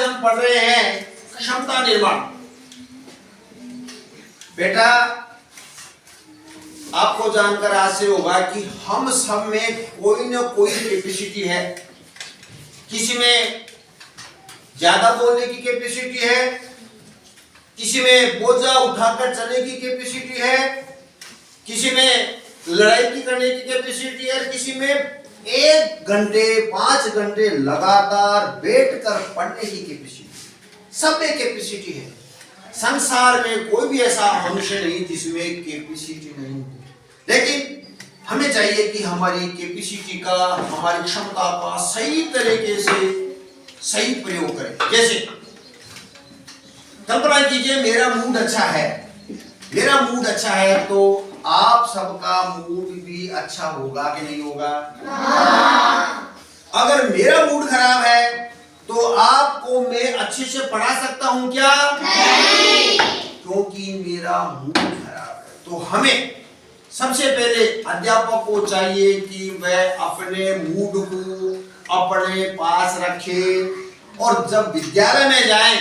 आज हम पढ़ रहे हैं क्षमता निर्माण। बेटा आपको जानकर आश्चर्य होगा कि हम सब में कोई ना कोई कैपेसिटी है। किसी में ज्यादा बोलने की कैपेसिटी है, किसी में बोझा उठाकर चलने की कैपेसिटी है, किसी में लड़ाई की करने की कैपेसिटी है, किसी में 1 घंटे 5 घंटे लगातार बैठकर पढ़ने की कैपेसिटी। सब में कैपेसिटी है। संसार में कोई भी ऐसा मनुष्य नहीं जिसमें कैपेसिटी नहीं है। लेकिन हमें चाहिए कि हमारी कैपेसिटी का, हमारी क्षमता का सही तरीके से सही प्रयोग करें। जैसे कल्पना कीजिए मेरा मूड अच्छा है, मेरा मूड अच्छा है तो आप सबका मूड भी अच्छा होगा कि नहीं होगा? अगर मेरा मूड खराब है तो आपको मैं अच्छे से पढ़ा सकता हूं क्या? नहीं, क्योंकि मेरा मूड खराब है। तो हमें सबसे पहले अध्यापक को चाहिए कि वह अपने मूड को अपने पास रखे और जब विद्यालय में जाए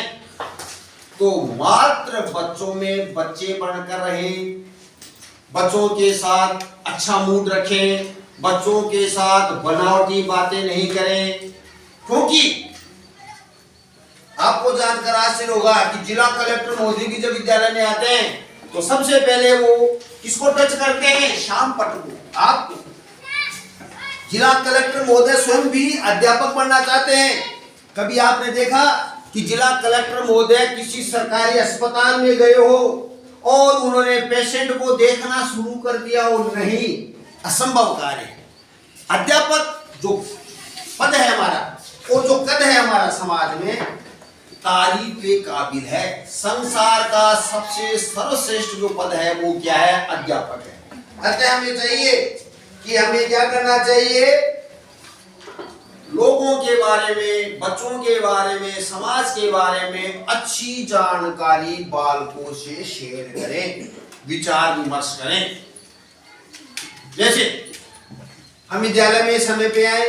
तो मात्र बच्चों में बच्चे बनकर रहें, बच्चों के साथ अच्छा मूड रखें, बच्चों के साथ बनावटी बातें नहीं करें। क्योंकि आपको जानकर आश्चर्य होगा कि जिला कलेक्टर महोदय भी जब विद्यालय में आते हैं तो सबसे पहले वो किसको टच करते हैं? श्याम पट को, आपको। जिला कलेक्टर महोदय स्वयं भी अध्यापक बनना चाहते हैं। कभी आपने देखा कि जिला कलेक्टर महोदय किसी सरकारी अस्पताल में गए हो और उन्होंने पेशेंट को देखना शुरू कर दिया हो? नहीं, असंभव कार्य है। अध्यापक जो पद है हमारा, वो जो कद है हमारा समाज में, तारीफ के काबिल है। संसार का सबसे सर्वश्रेष्ठ जो पद है वो क्या है? अध्यापक है। अतः हमें चाहिए कि हमें क्या करना चाहिए? लोगों के बारे में, बच्चों के बारे में, समाज के बारे में अच्छी जानकारी बालकों से शेयर करें, विचार विमर्श करें। जैसे हम विद्यालय में समय पे आए,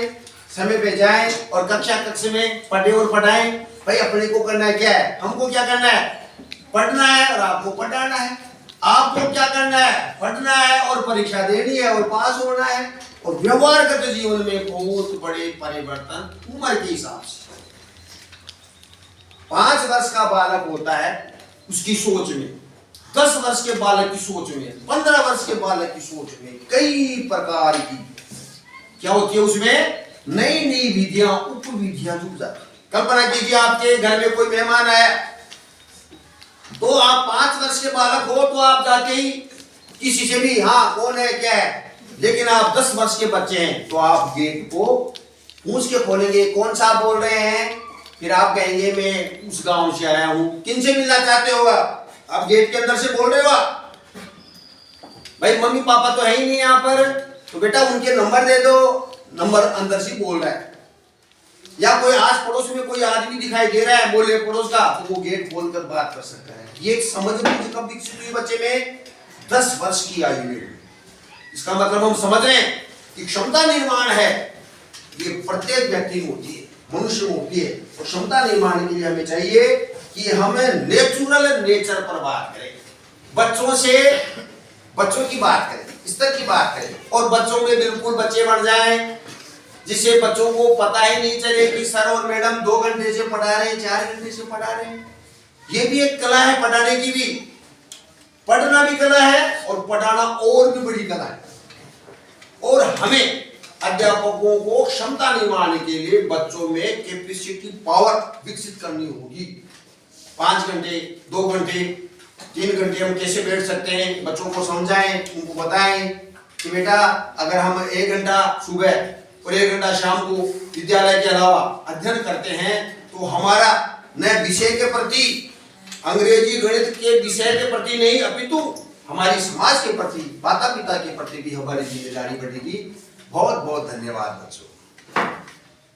समय पे जाएं और कक्षा में पढ़े और पढ़ाएं। भाई अपने को करना है क्या है? हमको क्या करना है? पढ़ना है और आपको पढ़ाना है। आपको क्या करना है? पढ़ना है और परीक्षा देनी है और पास होना है। और व्यवहारगत जीवन में बहुत बड़े परिवर्तन उम्र के हिसाब से। 5 वर्ष का बालक होता है, उसकी सोच में 10 वर्ष के बालक की सोच में, 15 वर्ष के बालक की सोच में कई प्रकार की क्या होती है? उसमें नई नई विधियां, उपविधियां जुड़ जाती। कल्पना कीजिए आपके घर में कोई मेहमान आया तो आप 5 वर्ष के बालक हो तो आप जाके ही किसी से भी हाँ कौन है क्या है, लेकिन आप 10 वर्ष के बच्चे हैं तो आप गेट को पूछ के खोलेंगे, कौन सा बोल रहे हैं? फिर आप कहेंगे मैं उस गांव से आया हूं। किन से मिलना चाहते हो? आप गेट के अंदर से बोल रहे हो। भाई मम्मी पापा तो है ही नहीं यहाँ पर, तो बेटा उनके नंबर दे दो। नंबर अंदर से बोल रहा है। या कोई आस पड़ोस में कोई आदमी दिखाई दे रहा है बोले पड़ोस का, तो वो गेट खोलकर बात कर सकता है। ये एक समझ बूझ कब विकसित हुई बच्चे में? 10 वर्ष की आयु में। इसका मतलब हम समझ रहे हैं कि क्षमता निर्माण है ये प्रत्येक व्यक्ति में होती है, मनुष्य में होती है। और क्षमता निर्माण के लिए हमें चाहिए कि हमें नेचुरल नेचर पर बात करें, बच्चों से बच्चों की बात करें, स्तर की बात करें और बच्चों में बिल्कुल बच्चे बन जाएं जिससे बच्चों को पता ही नहीं चले कि सर और मैडम 2 घंटे से पढ़ा रहे हैं, 4 घंटे से पढ़ा रहे हैं। ये भी एक कला है, पढ़ाने की भी। पढ़ना भी कला है और पढ़ाना और भी बड़ी कला है। और हमें अध्यापकों को क्षमता निर्माण के लिए बच्चों में कैपेसिटी पावर विकसित करनी होगी। 5 घंटे, 2 घंटे, 3 घंटे हम कैसे बैठ सकते हैं? बच्चों को समझाएं, उनको बताएं कि बेटा अगर हम 1 घंटा सुबह और 1 घंटा शाम को विद्यालय के अलावा अध्ययन करते हैं तो हमारा न विषय के प्रति, अंग्रेजी गणित के विषय के प्रति नहीं, अपितु हमारी समाज के प्रति, माता पिता के प्रति भी हमारी जिम्मेदारी बढ़ेगी। बहुत बहुत धन्यवाद बच्चों।